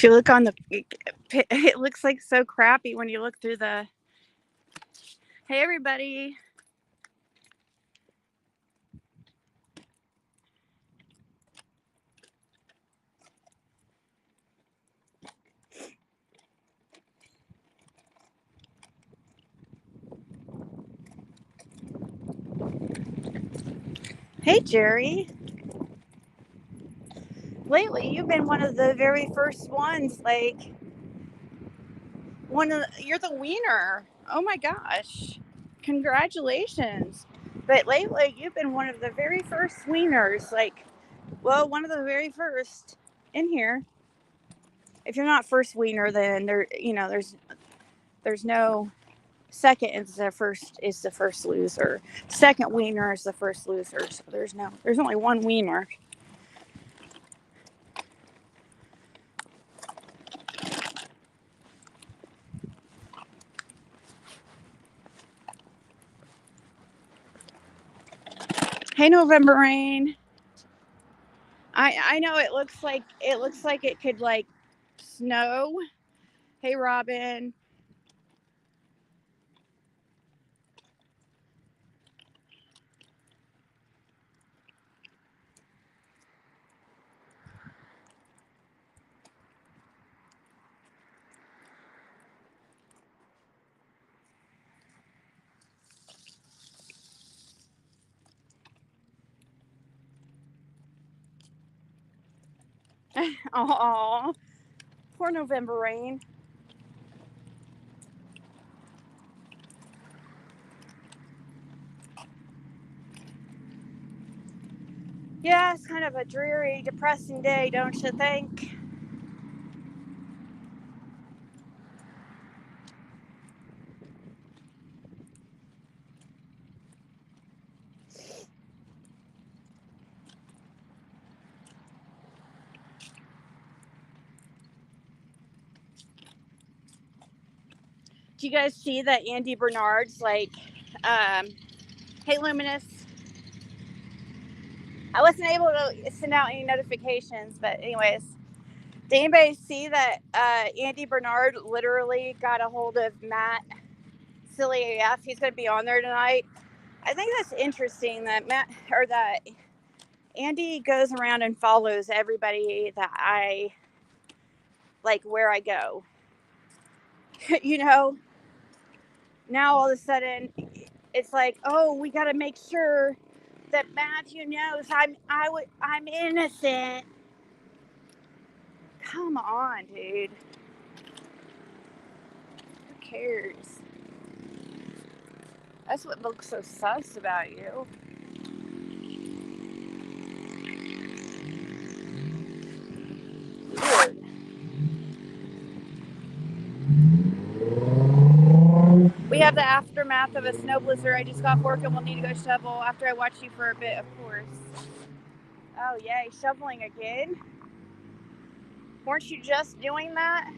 If you look on the, it looks like so crappy when you look through the. Hey everybody. Hey Jerry. Lately you've been one of the very first ones, like you're the wiener. Oh my gosh. Congratulations. But lately you've been one of the very first wieners, like, well, one of the very first in here. If you're not first wiener, then there's no second is the first loser. Second wiener is the first loser. So there's only one wiener. Hey November Rain. I know it looks like it could like snow. Hey Robin. Oh, poor November Rain. Yeah, it's kind of a dreary, depressing day, don't you think? Do you guys see that Andy Bernard's like, hey Luminous? I wasn't able to send out any notifications, but anyways, did anybody see that Andy Bernard literally got a hold of Matt Silly AF? He's going to be on there tonight. I think that's interesting that that Andy goes around and follows everybody that I like where I go. You know, now all of a sudden it's like, oh, we got to make sure that Matthew knows I'm innocent. Come on, dude. Who cares? That's what looks so sus about you. Weird. We have the aftermath of a snow blizzard. I just got off work and we'll need to go shovel after I watch you for a bit, of course. Oh, yay. Shoveling again? Weren't you just doing that?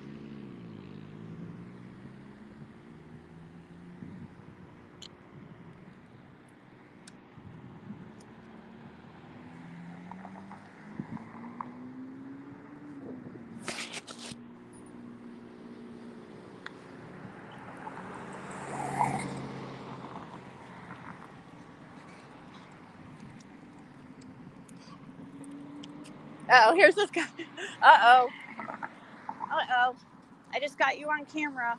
Uh-oh, here's this guy. Uh-oh. Uh-oh. I just got you on camera.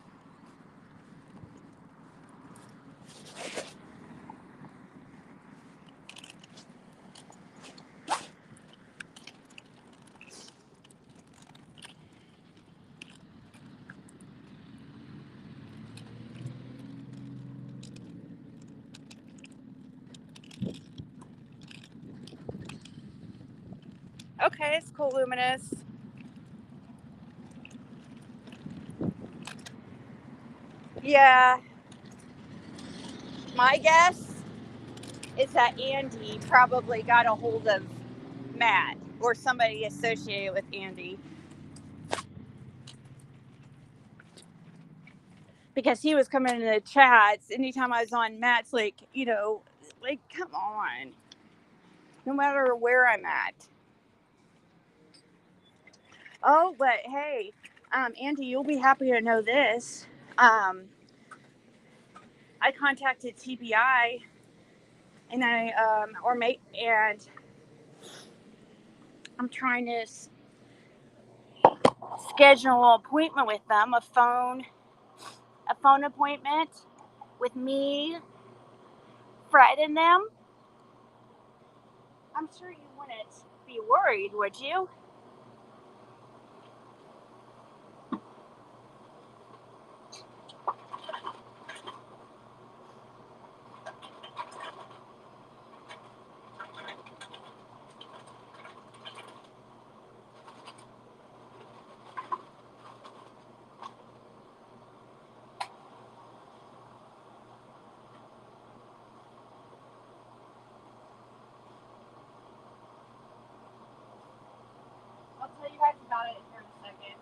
Okay, it's cool, Luminous. Yeah. My guess is that Andy probably got a hold of Matt or somebody associated with Andy. Because he was coming into the chats anytime I was on Matt's, like, like, come on. No matter where I'm at. Oh, but hey, Andy, you'll be happy to know this. I contacted TBI and and I'm trying to schedule an appointment with them, a phone appointment with me, Fred, and them. I'm sure you wouldn't be worried, would you? I'll tell you guys about it here in a second.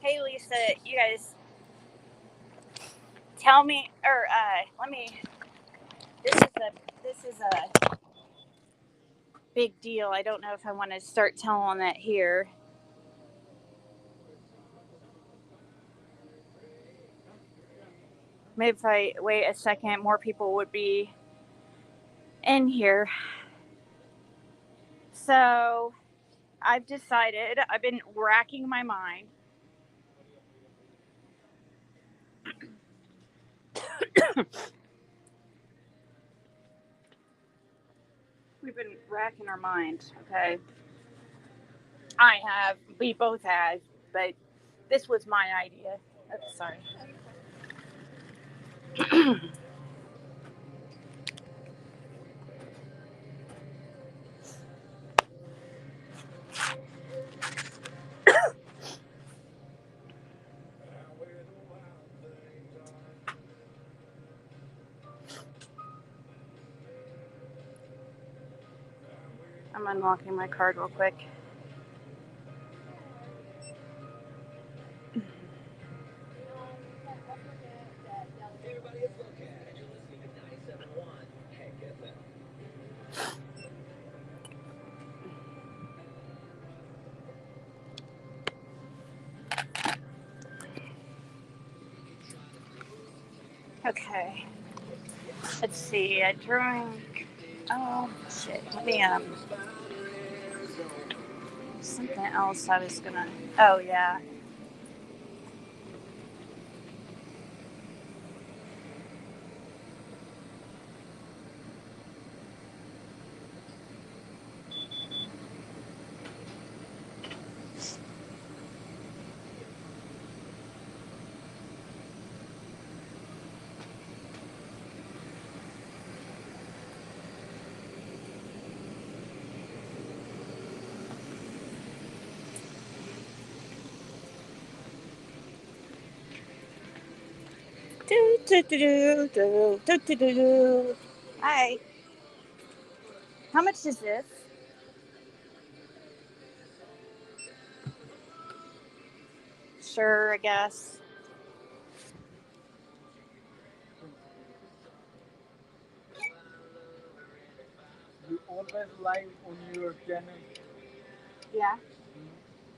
Hey, Lisa, you guys tell me, or let me. This is a big deal. I don't know if I want to start telling that here. Maybe if I wait a second, more people would be in here. So I've decided. I've been racking my mind. We've been racking our minds. Okay. I have. We both have. But this was my idea. Oh, sorry. I'm unlocking my card real quick. Okay. Let's see. I drink. Oh shit. Let me something else I was gonna. Oh yeah. Do do do do do do do do. Hi. How much is this? Sure, I guess. You always live on your channel. Yeah. Mm.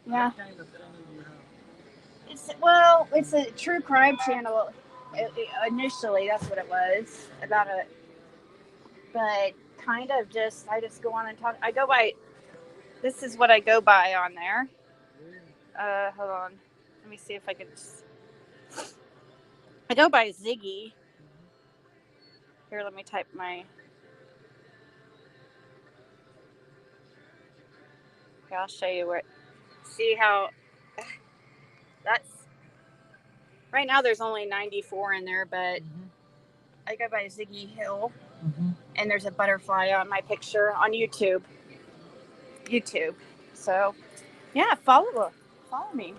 Yeah. What kind of channel you have? It's a true crime channel. Initially, that's what it was about a, but kind of just I just go on and talk. I go by. This is what I go by on there. Hold on. Let me see if I could. I go by Ziggy. Here, let me type my. Okay, I'll show you where. See how that's right now. There's only 94 in there, but I go by Ziggy Hill, and there's a butterfly on my picture on YouTube. So yeah, follow me.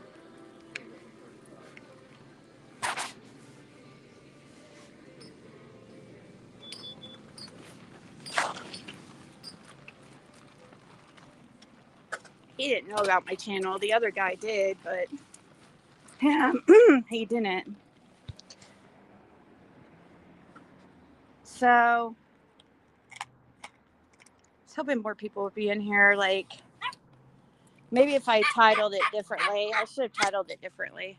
He didn't know about my channel. The other guy did, but he didn't. So I was hoping more people would be in here. Like maybe if I titled it differently, I should have titled it differently.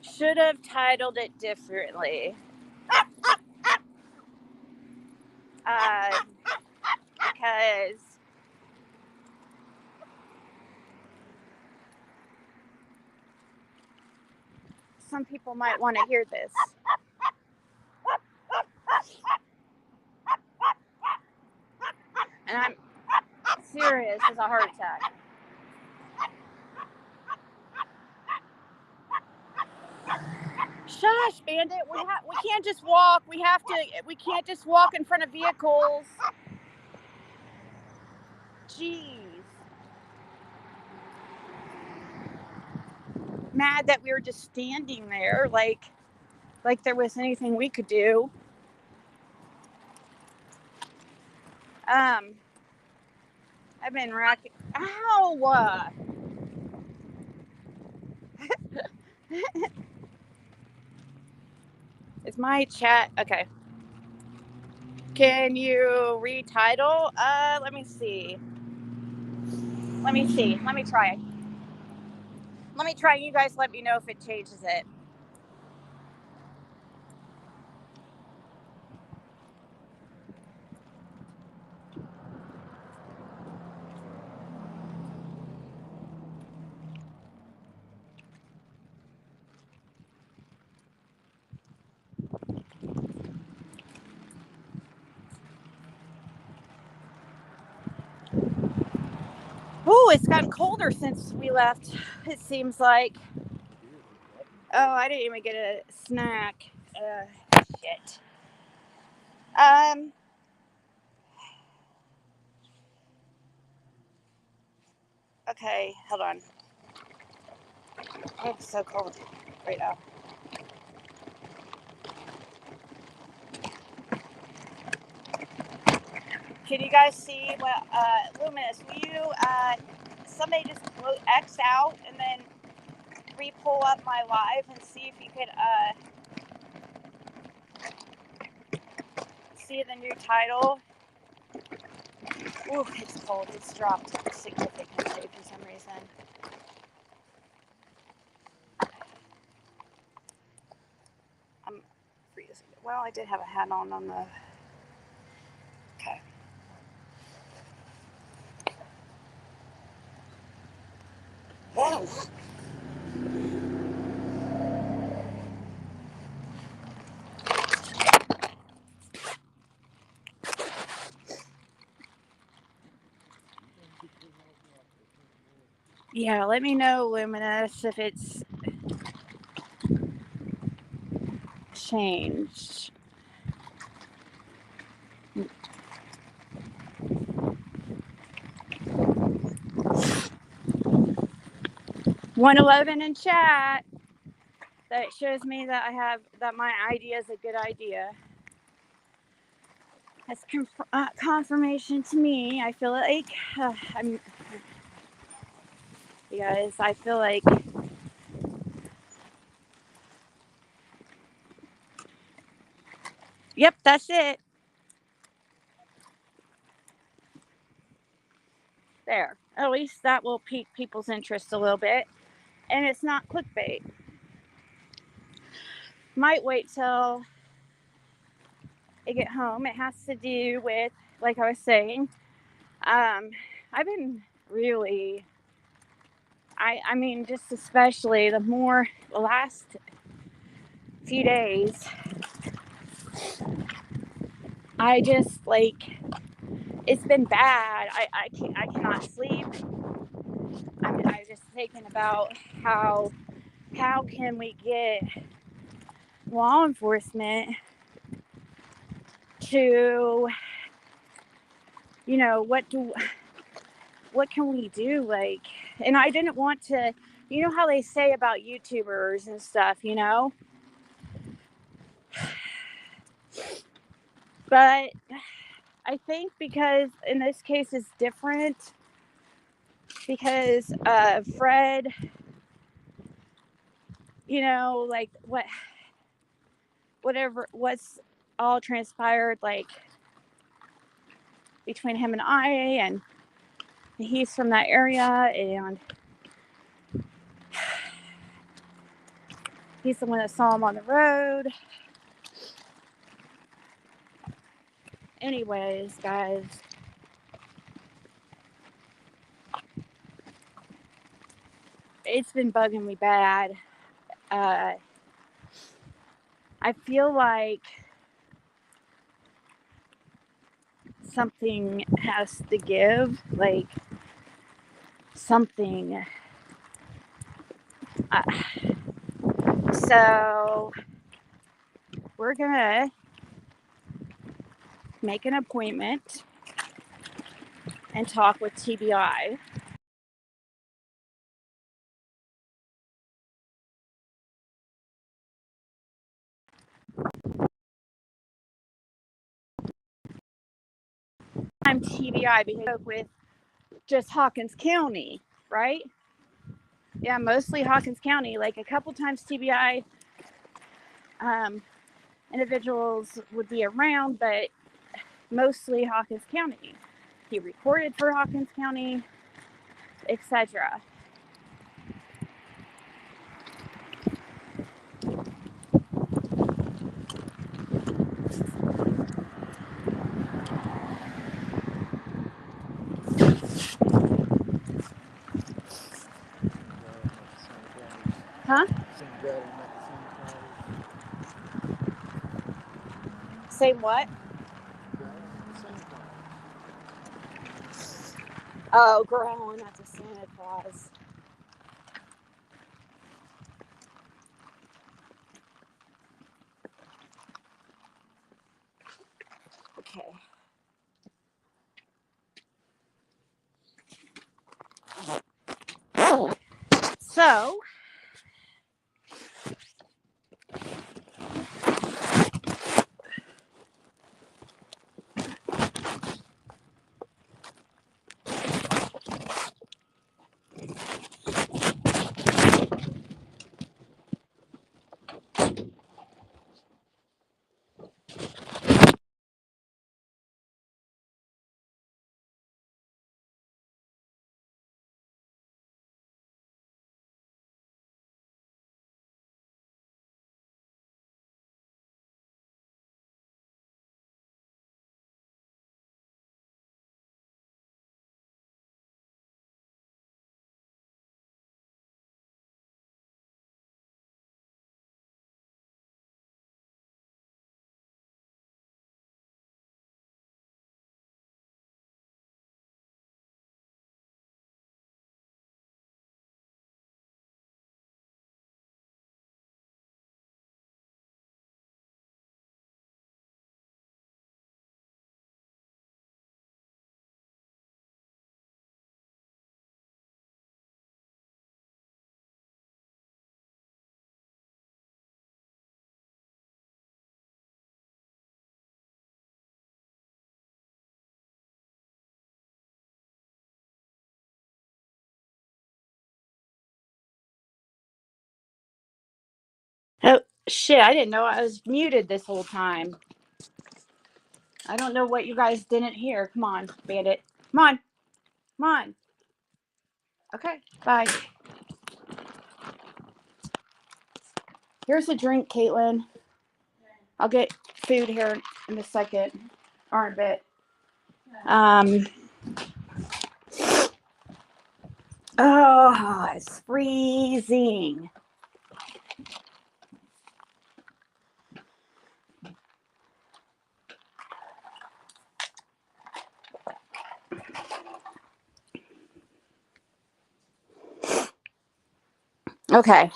Should have titled it differently. Because some people might want to hear this. And I'm serious as a heart attack. Shush, Bandit. We can't just walk. We can't just walk in front of vehicles. Jeez. Mad that we were just standing there like there was anything we could do. I've been racking. Ow! Is my chat okay? Can you retitle? Let me see. Let me try. You guys let me know if it changes it. Ooh, it's gotten colder since we left. It seems like. Oh, I didn't even get a snack. Shit. Okay, hold on. Oh, it's so cold right now. Can you guys see what, Luminous, will you, somebody just X out and then re-pull up my live and see if you could, see the new title? Ooh, it's cold. It's dropped significantly for some reason. I'm freezing. Well, I did have a hat on the... Okay. Whoa. Yeah, let me know, Luminous, if it's changed. $111 in chat. That shows me that my idea is a good idea. That's confirmation to me. I feel like you guys. I feel like yep, that's it. There. At least that will pique people's interest a little bit. And it's not clickbait. Might wait till I get home. It has to do with, like I was saying, I've been really, I mean, just especially the last few days, I just like, it's been bad. I cannot sleep. I mean, I was just thinking about how can we get law enforcement to, you know, what can we do? Like, and I didn't want to, you know how they say about YouTubers and stuff, you know? But I think because in this case it's different because Fred, you know, like what's all transpired, like between him and I, and he's from that area, and he's the one that saw him on the road. Anyways, guys, it's been bugging me bad. I feel like something has to give, like something. So we're gonna make an appointment and talk with TBI. I'm TBI because I spoke with just Hawkins County, right? Yeah, mostly Hawkins County. Like a couple times TBI individuals would be around, but mostly Hawkins County. He recorded for Hawkins County, etc. Huh? Same what? Oh, growing at the Santa Claus. Okay. So, oh shit, I didn't know I was muted this whole time. I don't know what you guys didn't hear. Come on, Bandit. Come on. Come on. Okay, bye. Here's a drink, Caitlin. I'll get food here in a second, or a bit. Oh, it's freezing. Okay.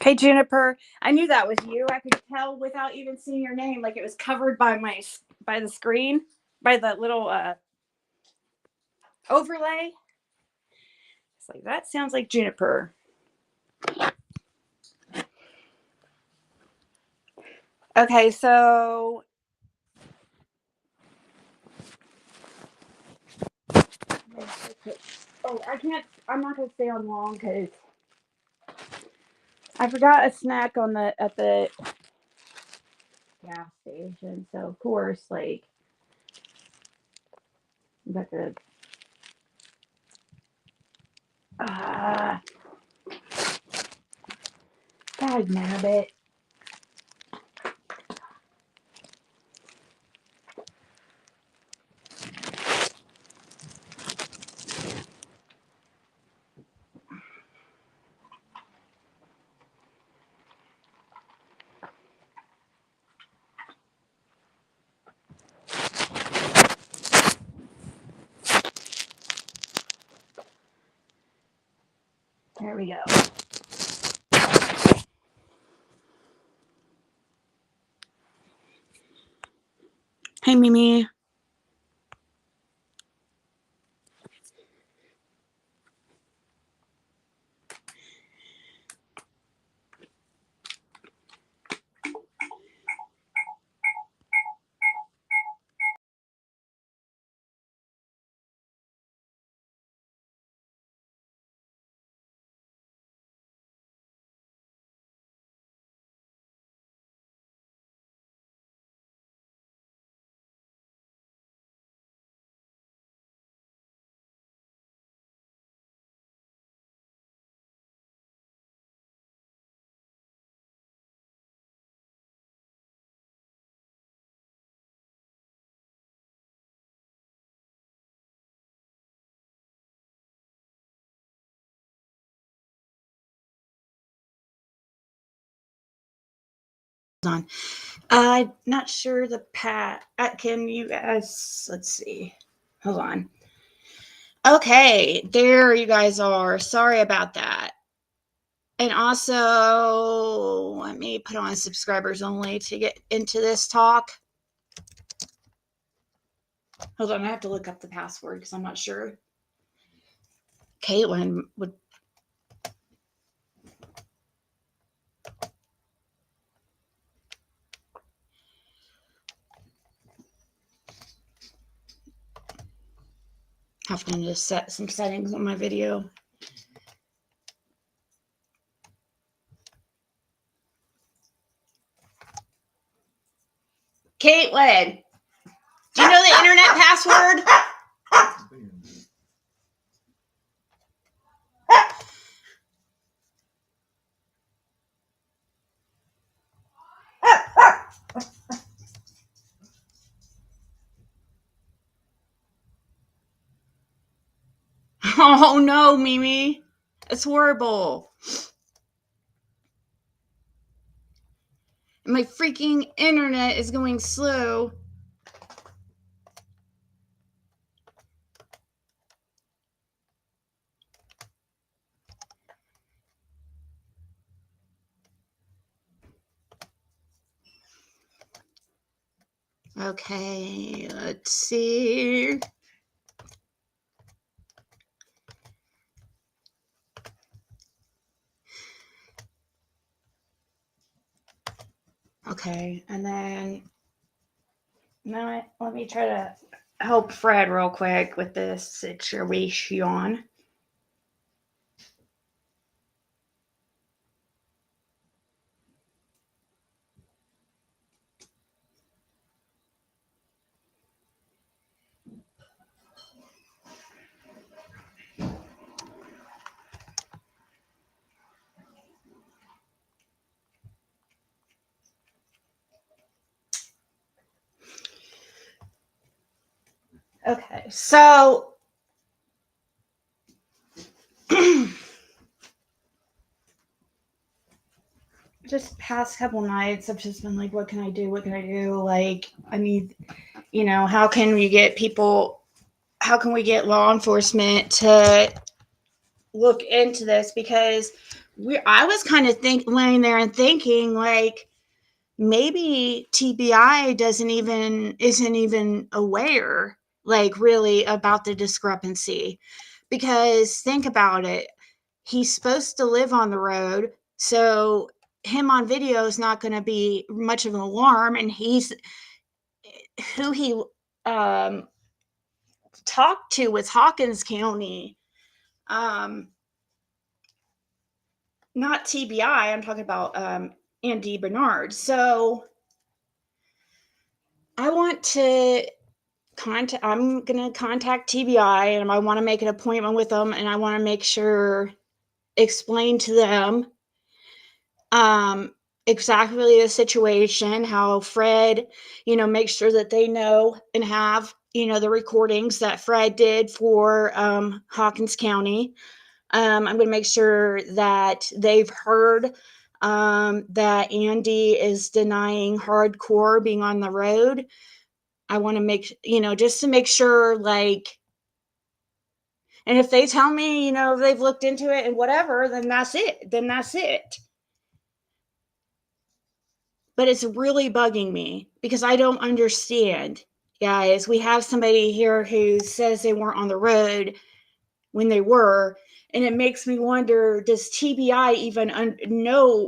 Hey, Juniper. I knew that was you. I could tell without even seeing your name. Like it was covered by the screen, by the little overlay. It's like, that sounds like Juniper. Okay, so I'm not gonna stay on long because I forgot a snack at the gas station. So of course, like, I'm about to God nabbit. There we go. Hey, Mimi. On. I'm not sure the can you guys, let's see. Hold on. Okay, there you guys are. Sorry about that. And also, let me put on subscribers only to get into this talk. Hold on, I have to look up the password because I'm not sure. Caitlin would. Have to just set some settings on my video. Caitlin, do you know the internet password? Oh no, Mimi. It's horrible. My freaking internet is going slow. Okay, let's see. Okay, and then now let me try to help Fred real quick with this situation. Okay, so just past couple nights, I've just been like, what can I do? What can I do? Like, I need, how can we get people, how can we get law enforcement to look into this? Because I was kind of laying there and thinking, like, maybe TBI isn't even aware, like, really about the discrepancy. Because think about it, he's supposed to live on the road, so him on video is not going to be much of an alarm, and he's who he talked to was Hawkins County, not TBI. I'm talking about Andy Bernard. So I want to I'm going to contact TBI, and I want to make an appointment with them, and I want to make sure, explain to them exactly the situation, how Fred, make sure that they know and have, the recordings that Fred did for Hawkins County. I'm going to make sure that they've heard that Andy is denying hardcore being on the road. I want to make, just to make sure, like, and if they tell me, they've looked into it and whatever, then that's it. But it's really bugging me because I don't understand, guys. We have somebody here who says they weren't on the road when they were, and it makes me wonder, does TBI even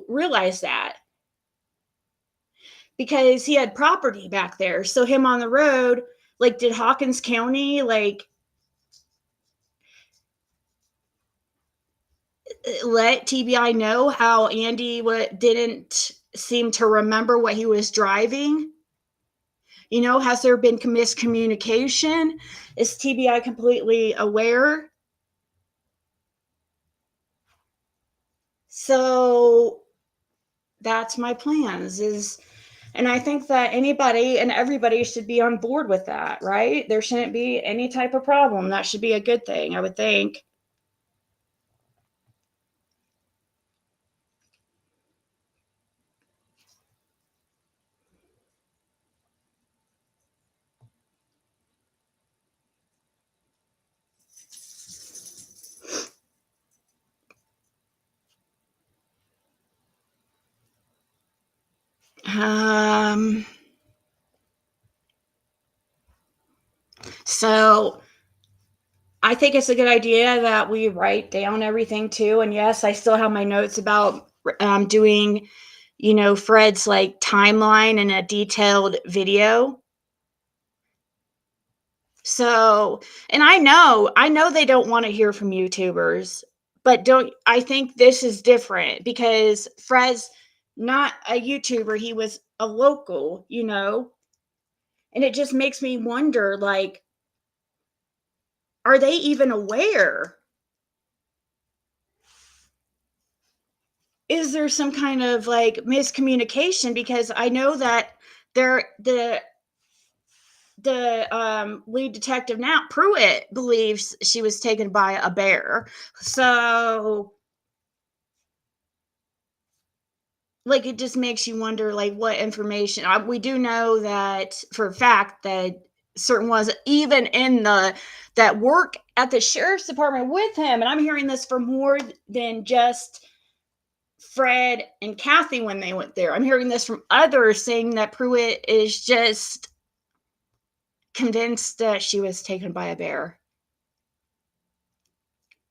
realize that? Because he had property back there, so him on the road, like, did Hawkins County, like, let TBI know how Andy didn't seem to remember what he was driving? Has there been miscommunication? Is TBI completely aware? So that's my plans and I think that anybody and everybody should be on board with that, right? There shouldn't be any type of problem. That should be a good thing, I would think. So I think it's a good idea that we write down everything too. And yes, I still have my notes about doing, Fred's, like, timeline and a detailed video. So, and I know they don't want to hear from YouTubers, but I think this is different because Fred's not a YouTuber. He was a local, and it just makes me wonder, like, are they even aware? Is there some kind of, like, miscommunication? Because I know that the lead detective now, Pruitt, believes she was taken by a bear. So, like, it just makes you wonder, like, what information. We do know that for a fact that certain ones even in that work at the sheriff's department with him, and I'm hearing this for more than just Fred and Kathy when they went there. I'm hearing this from others saying that Pruitt is just convinced that she was taken by a bear.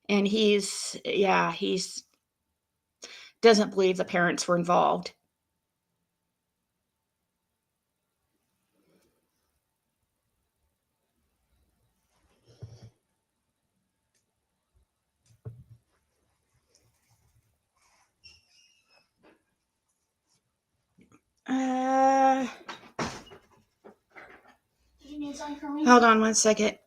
And he's doesn't believe the parents were involved. You need something from me? Hold on one second.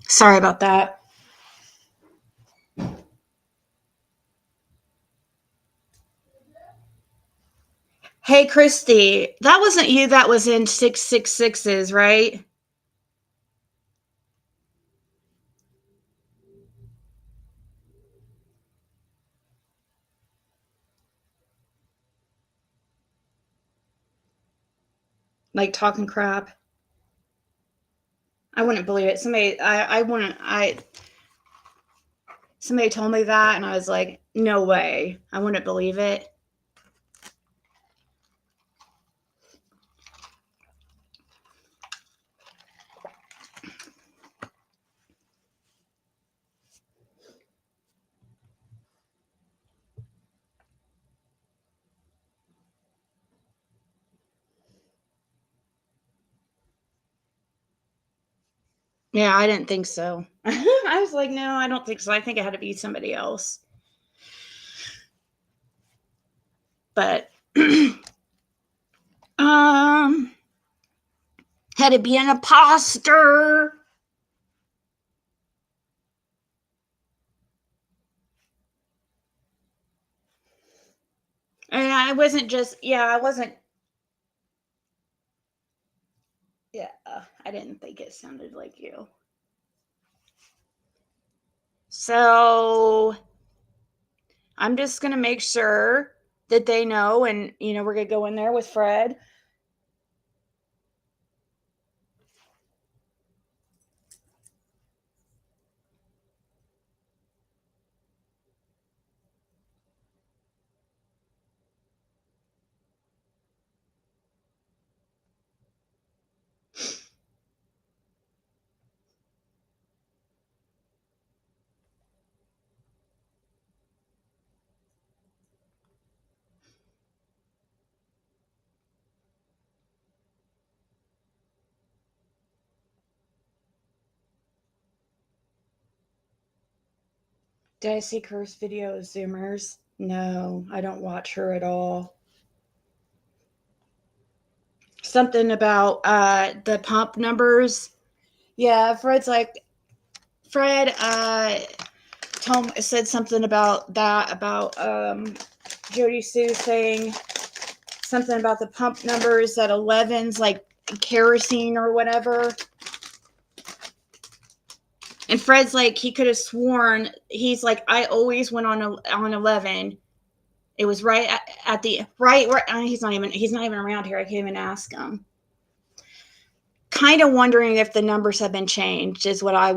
Sorry about that. Hey, Christy, that wasn't you that was in 666s, right? Like talking crap. I wouldn't believe it. Somebody told me that and I was like, no way. I wouldn't believe it. Yeah, I didn't think so. I was like, no, I don't think so. I think it had to be somebody else. But had to be an imposter. And I wasn't just, I didn't think it sounded like you. So I'm just going to make sure that they know. And, we're going to go in there with Fred. Did I see Curse video Zoomers? No, I don't watch her at all. Something about the pump numbers. Yeah, Fred said something about that, about Jody Sue saying something about the pump numbers at 11's like kerosene or whatever. And Fred's like, he could have sworn, he's like, I always went on 11. It was right at the right where he's not even around here. I can't even ask him. Kind of wondering if the numbers have been changed is what I'm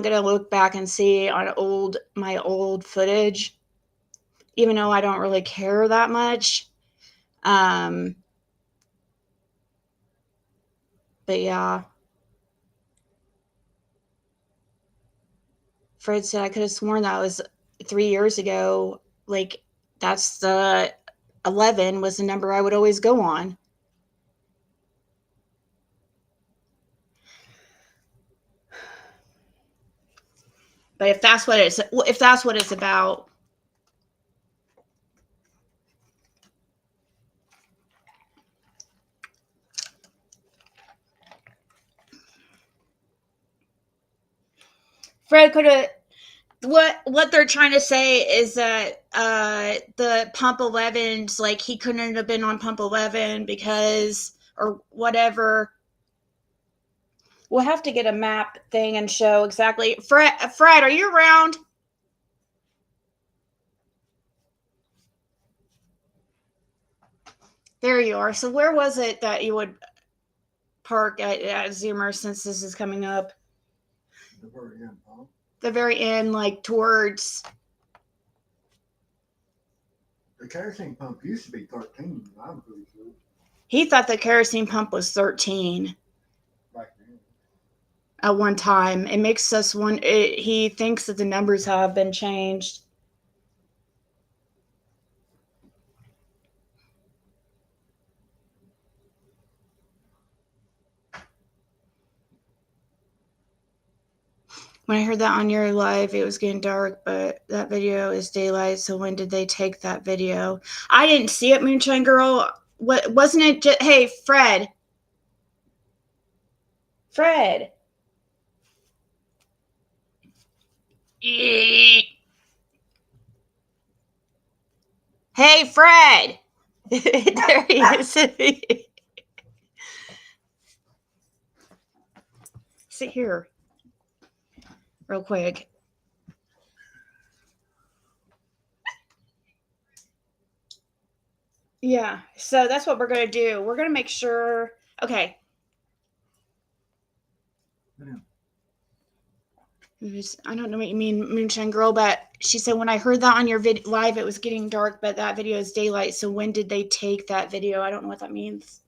gonna look back and see on my old footage, even though I don't really care that much. But yeah. Fred said I could have sworn that was 3 years ago. Like, that's the 11 was the number I would always go on. But if that's what it's about, Fred could have. What they're trying to say is that the pump 11's like he couldn't have been on pump 11 because or whatever. We'll have to get a map thing and show exactly. Fred, are you around? There you are. So where was it that you would park at Zoomer, since this is coming up? The very end, huh? The very end, like towards. The kerosene pump used to be 13. I'm pretty sure. He thought the kerosene pump was 13 Back then. at one time. It makes us one. He thinks that the numbers have been changed. When I heard that on your live, it was getting dark, but that video is daylight. So when did they take that video? I didn't see it, Moonshine Girl. What wasn't it? Hey, Fred. Fred. Hey, Fred. There he is. Sit here, real quick. Yeah, so that's what we're going to do. We're going to make sure. Okay. I don't know what you mean, Moonshine Girl, but she said when I heard that on your live, it was getting dark, but that video is daylight. So when did they take that video? I don't know what that means.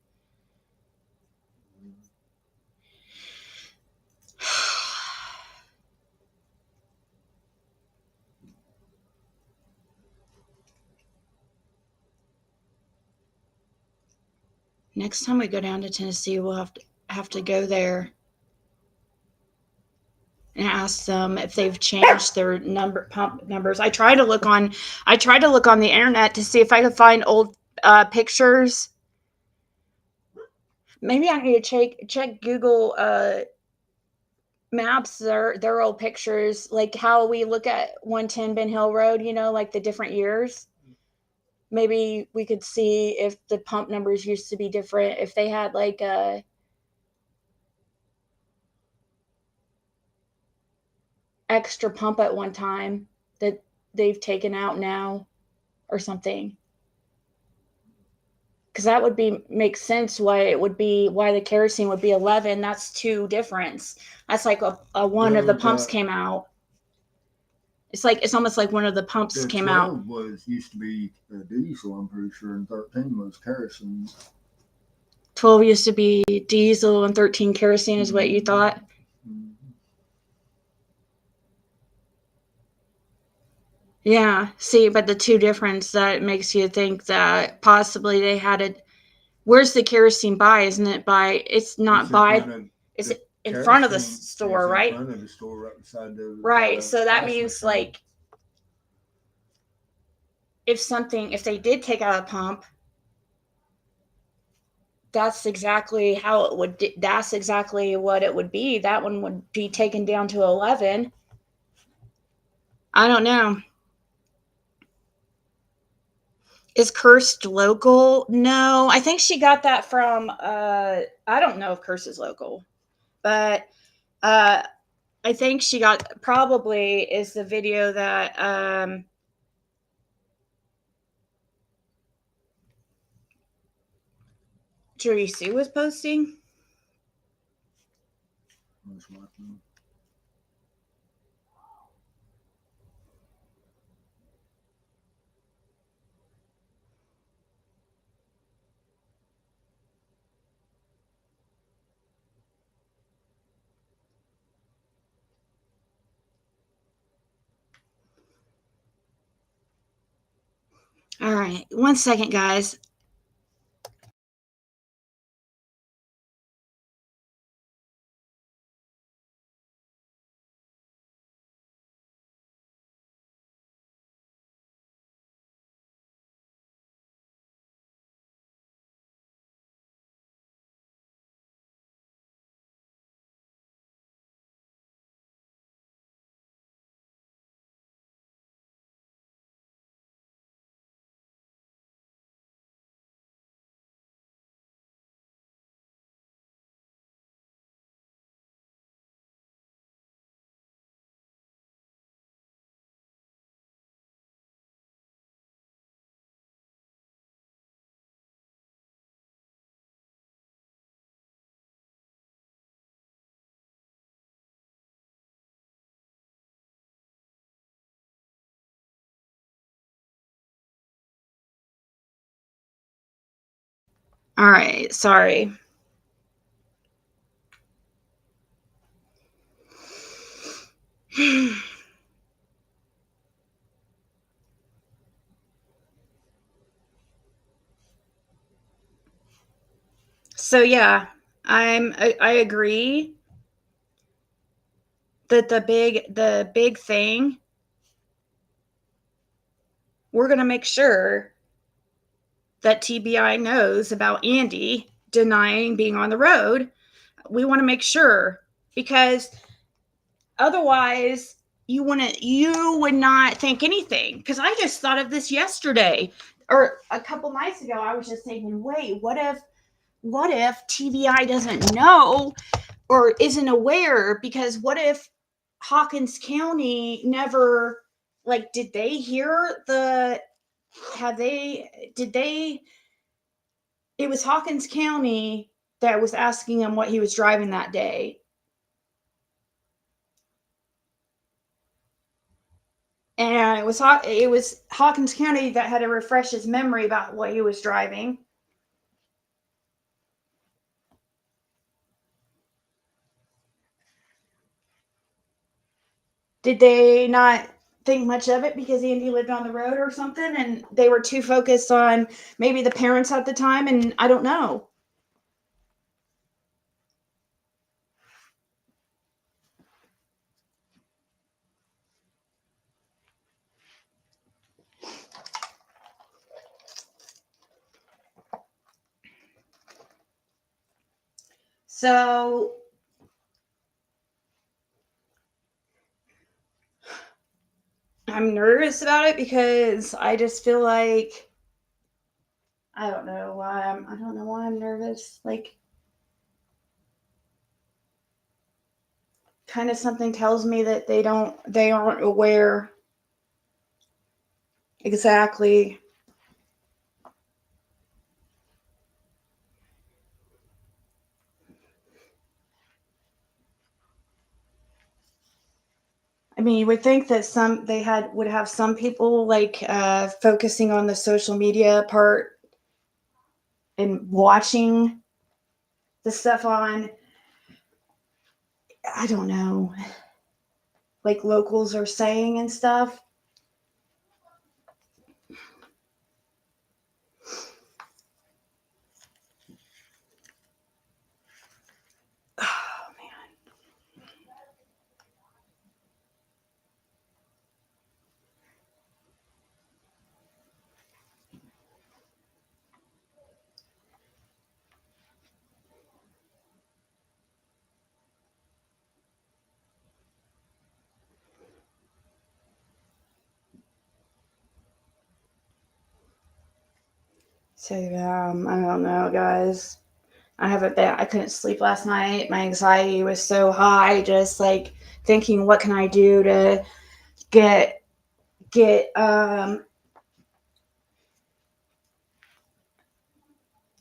Next time we go down to Tennessee, we'll have to go there and ask them if they've changed their pump numbers. I tried to look on the internet to see if I could find old pictures. Maybe I need to check Google Maps, their old pictures, like how we look at 110 Ben Hill Road, like the different years. Maybe we could see if the pump numbers used to be different, if they had like a extra pump at one time that they've taken out now or something. Because that would make sense why the kerosene would be 11. That's 2 difference. That's like a one of the pumps came out. It's almost like one of the pumps came out. 12 used to be diesel, I'm pretty sure, and 13 was kerosene. 12 used to be diesel and 13 kerosene is what you thought? Mm-hmm. Yeah, see, but the 2 difference that makes you think that possibly they had it. Where's the kerosene by? Isn't it by? It's not by. It's in front of the store, right? In front of the store, right beside the. Right. So that means like, if they did take out a pump, that's exactly how it would. That's exactly what it would be. That one would be taken down to 11. I don't know. Is Cursed local? No, I think she got that from. I don't know if Curse is local, but I think she got probably is the video that Teresa was posting. All right, 1 second, guys. All right, sorry. So yeah, I agree that the big thing, we're going to make sure that TBI knows about Andy denying being on the road. We want to make sure, because otherwise you would not think anything. Because I just thought of this yesterday or a couple nights ago. I was just thinking, wait, what if TBI doesn't know or isn't aware? Because what if Hawkins County never, like, did they hear it was Hawkins County that was asking him what he was driving that day. And it was Hawkins County that had to refresh his memory about what he was driving. Did they not think much of it because Andy lived on the road or something, and they were too focused on maybe the parents at the time, and I don't know. So I'm nervous about it because I just feel like I don't know why I'm nervous. Like, kind of something tells me that they aren't aware exactly. I mean, you would think that would have some people like focusing on the social media part and watching the stuff on, I don't know, like locals are saying and stuff. Oh man. So I don't know, guys. I couldn't sleep last night. My anxiety was so high, just like thinking, what can I do to get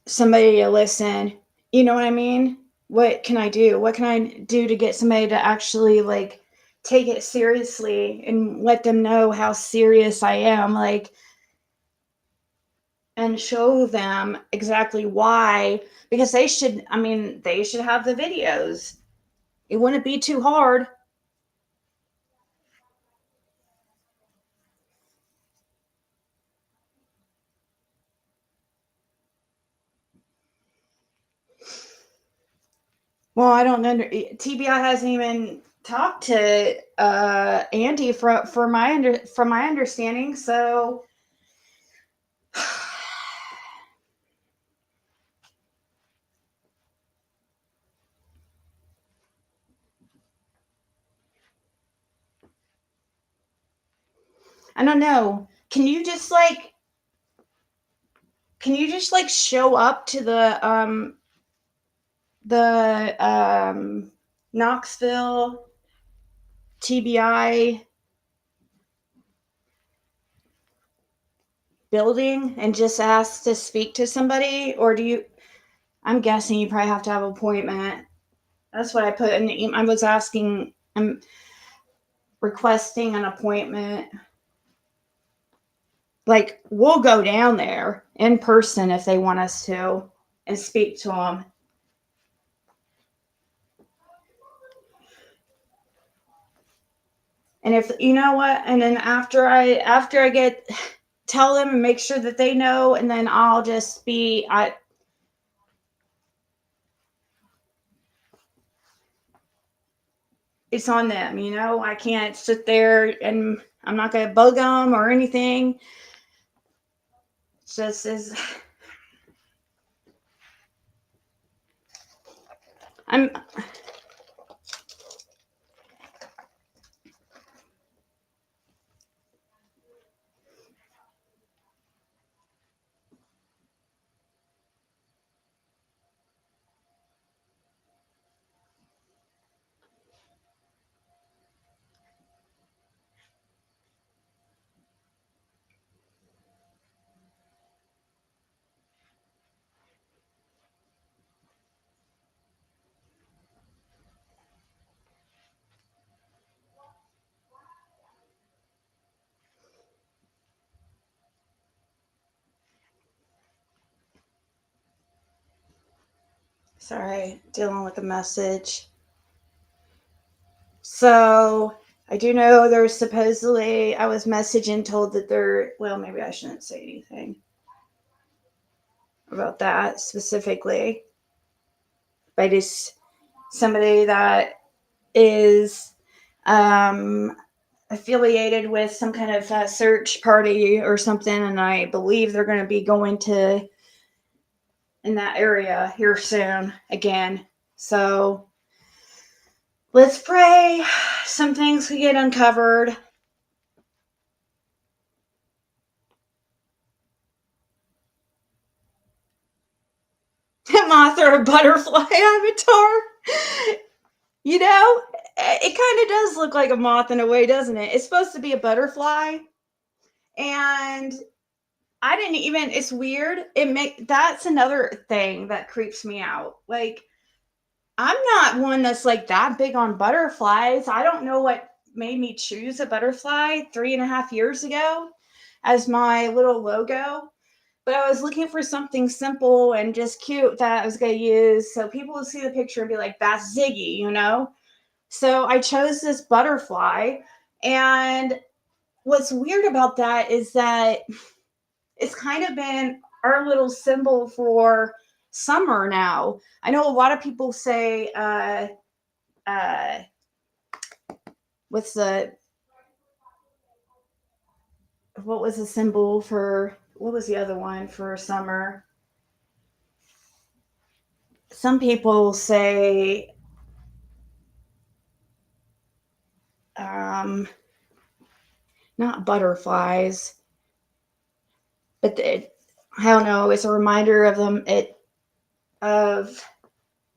somebody to listen? You know what I mean? What can I do? What can I do to get somebody to actually like take it seriously and let them know how serious I am, like, and show them exactly why, because they should have the videos. It wouldn't be too hard. Well, I don't know. TBI hasn't even talked to Andy from my understanding. So I don't know. Can you just like show up to the Knoxville TBI building and just ask to speak to somebody, or do you? I'm guessing you probably have to have an appointment. That's what I put in the email. I'm requesting an appointment. Like, we'll go down there in person if they want us to. and speak to them. And if you know what, and then after I tell them and make sure that they know, and then I'll just be it's on them, you know. I can't sit there and I'm not going to bug them or anything. It's just as I'm. Sorry, dealing with a message. So I do know there's supposedly, I was messaged and told that well, maybe I shouldn't say anything about that specifically, but it's somebody that is affiliated with some kind of search party or something, and I believe they're going to be going in that area here soon again. So let's pray some things could get uncovered. A moth or a butterfly avatar. You know, it kind of does look like a moth in a way, doesn't it? It's supposed to be a butterfly. And I didn't even, it's weird. That's another thing that creeps me out. Like, I'm not one that's like that big on butterflies. I don't know what made me choose a butterfly 3.5 years ago as my little logo, but I was looking for something simple and just cute that I was going to use so people would see the picture and be like, that's Ziggy, you know? So I chose this butterfly. And what's weird about that is that it's kind of been our little symbol for summer now. I know a lot of people say, what was the symbol for, what was the other one for summer? Some people say, not butterflies, but I don't know. It's a reminder of them. It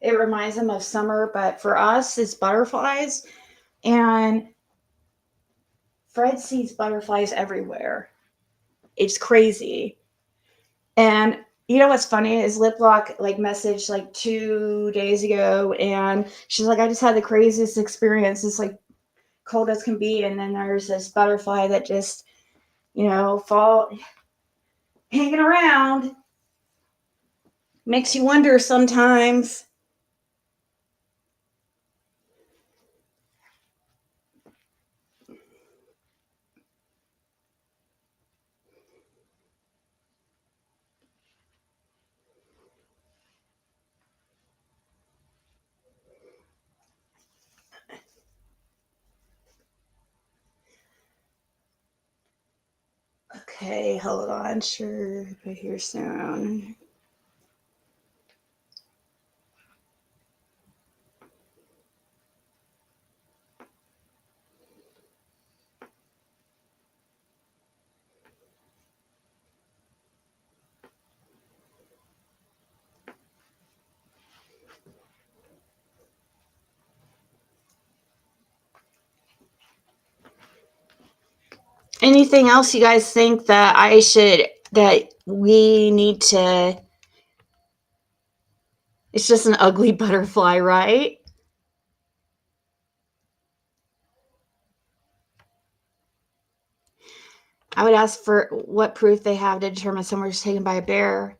reminds them of summer, but for us, it's butterflies. And Fred sees butterflies everywhere. It's crazy. And you know what's funny is Liplock like messaged like 2 days ago, and she's like, I just had the craziest experience. It's like cold as can be, and then there's this butterfly that just, you know, hanging around. Makes you wonder sometimes. Okay, hold on. Sure, be here soon. Anything else you guys think that that we need to? It's just an ugly butterfly, right? I would ask for what proof they have to determine someone was taken by a bear.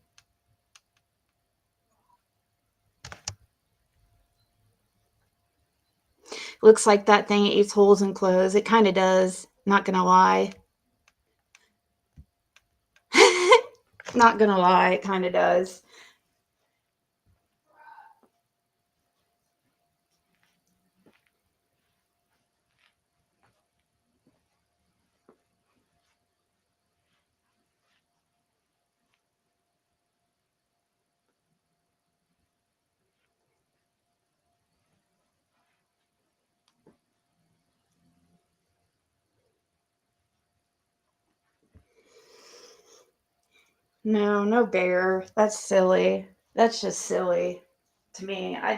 Looks like that thing eats holes in clothes. It kind of does. Not gonna lie. Not gonna lie, it kind of does. No, no bear. That's silly. That's just silly to me. I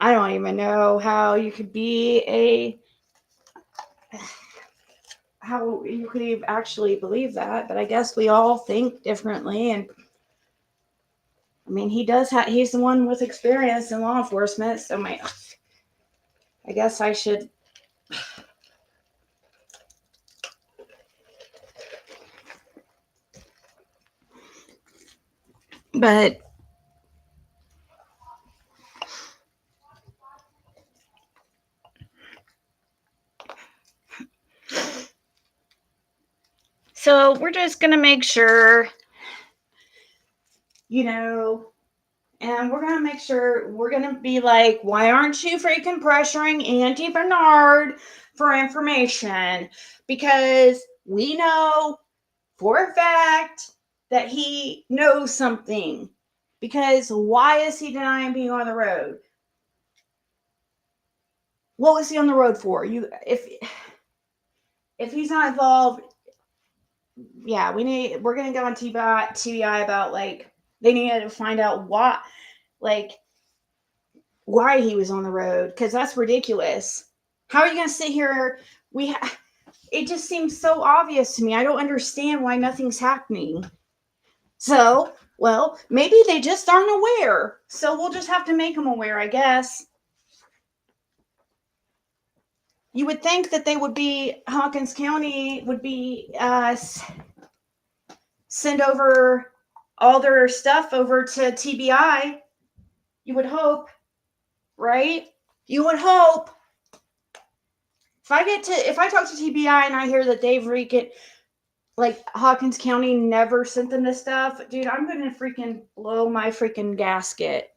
don't even know how you could be how you could actually believe that, but I guess we all think differently. And I mean, he's the one with experience in law enforcement, so I guess I should. But so we're just gonna make sure, and we're gonna make sure we're gonna be like, why aren't you freaking pressuring Auntie Bernard for information? Because we know for a fact that he knows something. Because why is he denying being on the road? What was he on the road for? If he's not involved, yeah, we're gonna go on TBI about like they need to find out why he was on the road, because that's ridiculous. How are you gonna sit here? It just seems so obvious to me. I don't understand why nothing's happening. So, well, maybe they just aren't aware. So we'll just have to make them aware, I guess. You would think that Hawkins County would be send over all their stuff over to TBI. You would hope, right? You would hope. If I talk to TBI and I hear that they've like Hawkins County never sent them this stuff, dude, I'm gonna freaking blow my freaking gasket.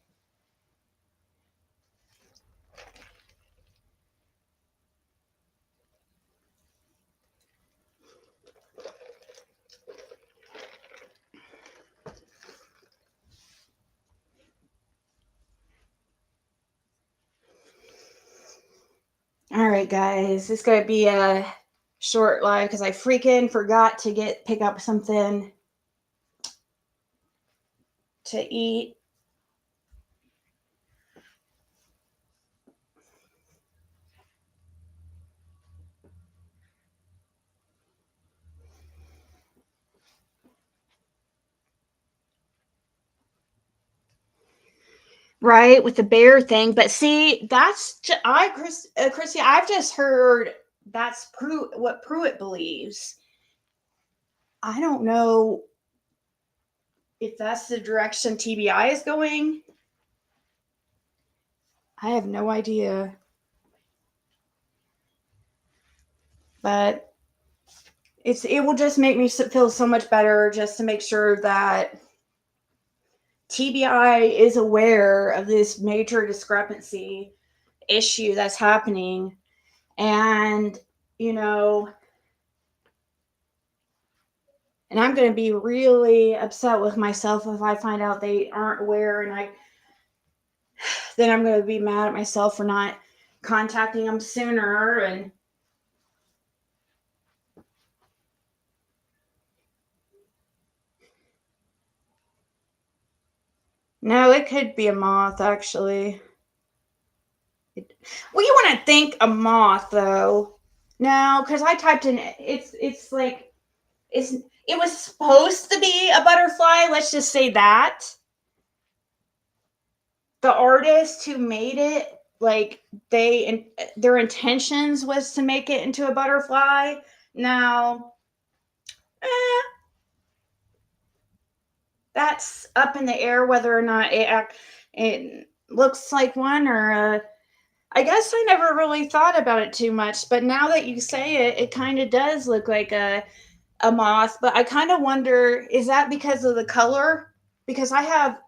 All right, guys, it's gonna be a short live because I freaking forgot to pick up something to eat. Right, with the bear thing, but see, Chrissy, I've just heard that's what Pruitt believes. I don't know if that's the direction TBI is going. I have no idea. But it will just make me feel so much better just to make sure that TBI is aware of this major discrepancy issue that's happening. And, and I'm going to be really upset with myself if I find out they aren't aware, and then I'm going to be mad at myself for not contacting them sooner. And no, it could be a moth, actually. Well, you wouldn't think a moth, though. No, because I typed in it's like it was supposed to be a butterfly. Let's just say that. The artist who made it, like their intentions was to make it into a butterfly. Now, that's up in the air whether or not it looks like one, or I guess I never really thought about it too much, but now that you say it, it kind of does look like a moth. But I kind of wonder, is that because of the color? Because I have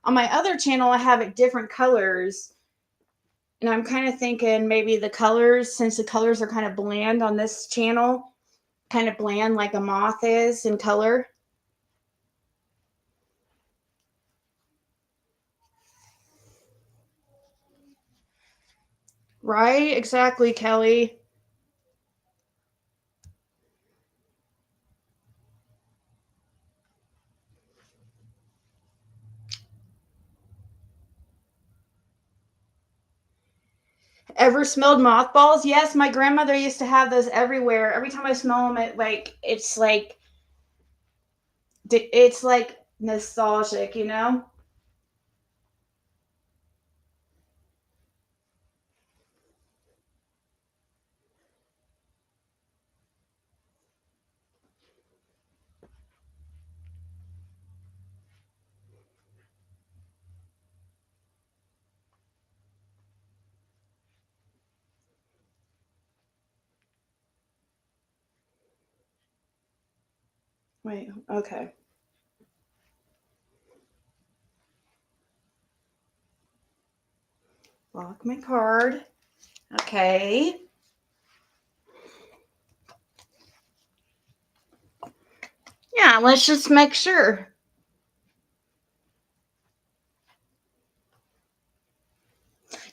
on my other channel, I have it different colors. And I'm kind of thinking maybe the colors, since the colors are kind of bland on this channel, kind of bland like a moth is in color. Right? Exactly, Kelly. Ever smelled mothballs? Yes, my grandmother used to have those everywhere. Every time I smell them, it's like nostalgic, you know? Wait, okay. Lock my card. Okay. Yeah, let's just make sure.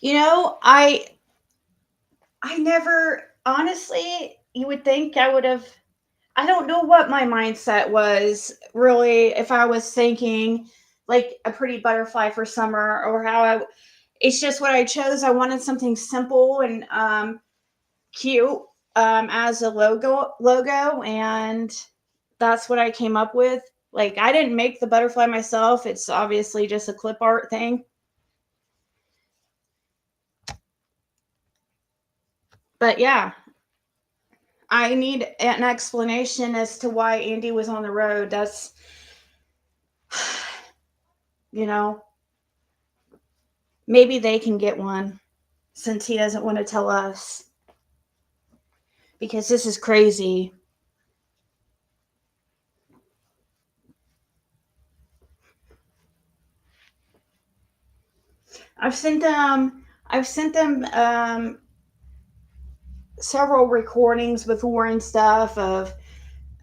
You know, I never honestly, you would think I would have I don't know what my mindset was really if I was thinking like a pretty butterfly for summer or how I it's just what I chose. I wanted something simple and cute as a logo and that's what I came up with. Like I didn't make the butterfly myself. It's obviously just a clip art thing. But yeah, I need an explanation as to why Andy was on the road. That's you know, maybe they can get one since he doesn't want to tell us because this is crazy. I've sent them several recordings before and stuff of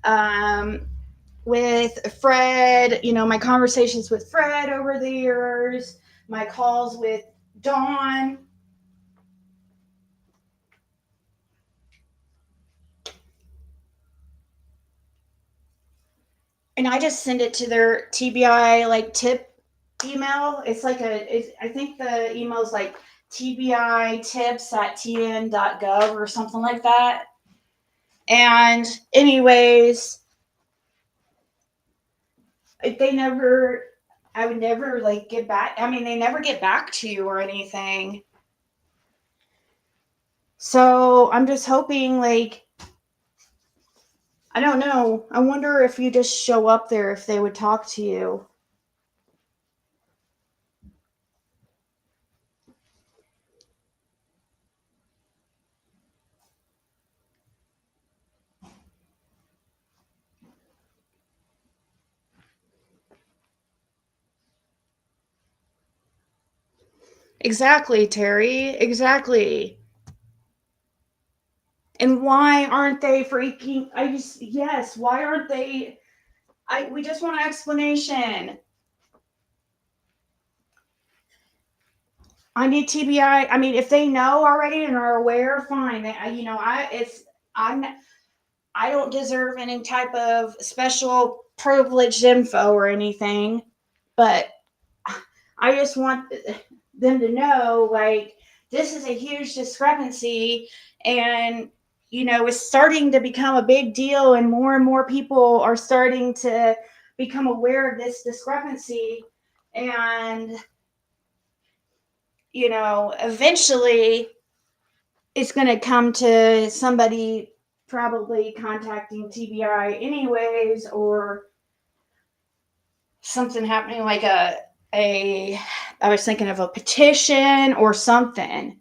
um with Fred, you know, my conversations with Fred over the years, my calls with Dawn. And I just send it to their TBI like tip email. I think the email is like TBI tips at tn.gov or something like that. And anyways, they never, I would never like get back. I mean, they never get back to you or anything. So I'm just hoping, like, I don't know. I wonder if you just show up there, if they would talk to you. Exactly, Terry. Exactly. And why aren't they freaking? Yes, why aren't they? We just want an explanation. I need TBI. I mean, if they know already and are aware, fine. I'm, I don't deserve any type of special privileged info or anything, but I just want them to know, like, this is a huge discrepancy and it's starting to become a big deal and more people are starting to become aware of this discrepancy and eventually it's going to come to somebody probably contacting TBI anyways or something happening like a I was thinking of a petition or something.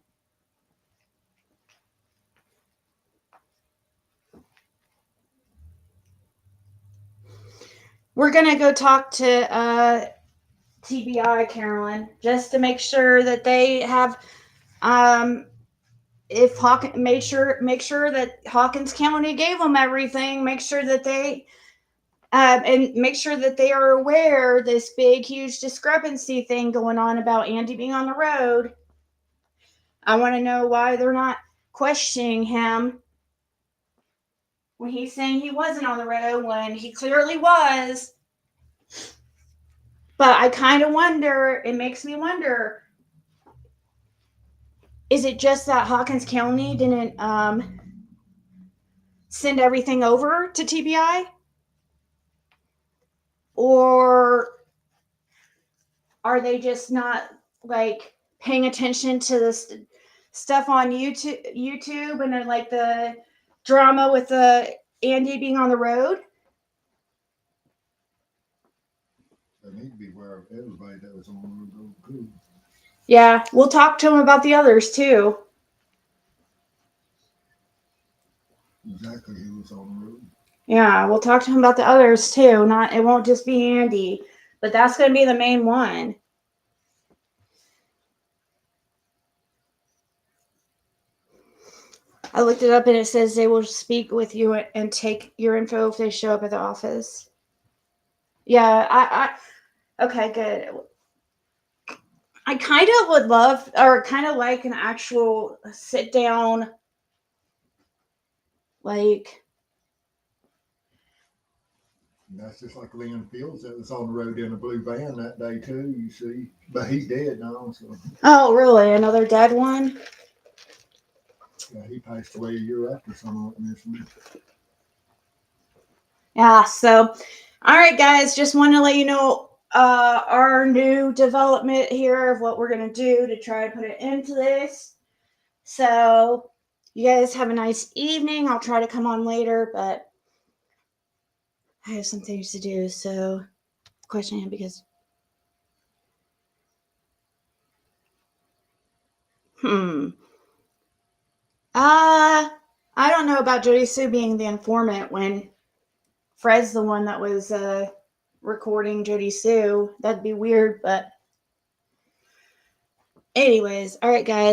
we're gonna go talk to TBI, Carolyn, just to make sure that they have if Hawkins make sure that Hawkins County gave them everything. Make sure that they and make sure that they are aware this big huge discrepancy thing going on about Andy being on the road. I want to know why they're not questioning him when he's saying he wasn't on the road when he clearly was. But I kind of wonder, it makes me wonder, is it just that Hawkins County didn't send everything over to TBI? Or are they just not like paying attention to this stuff on YouTube and then like the drama with the Andy being on the road? They need to be aware of everybody that was on the road too. Yeah, we'll talk to him about the others too. Exactly who was on the road. Yeah, we'll talk to him about the others too. It won't just be Andy, but that's going to be the main one. I looked it up and it says they will speak with you and take your info if they show up at the office. Yeah, okay, good. I kind of would love, or kind of like an actual sit down, like. And that's just like Lynn Fields that was on the road in a blue van that day too, you see. But he's dead now, so. Oh, really? Another dead one? Yeah, he passed away a year after some mission. Yeah, so, all right, guys, just want to let you know our new development here of what we're going to do to try to put it into this. So, you guys have a nice evening. I'll try to come on later, but I have some things to do, so question him because I don't know about Jody Sue being the informant when Fred's the one that was recording Jody Sue. That'd be weird, but anyways, all right, guys.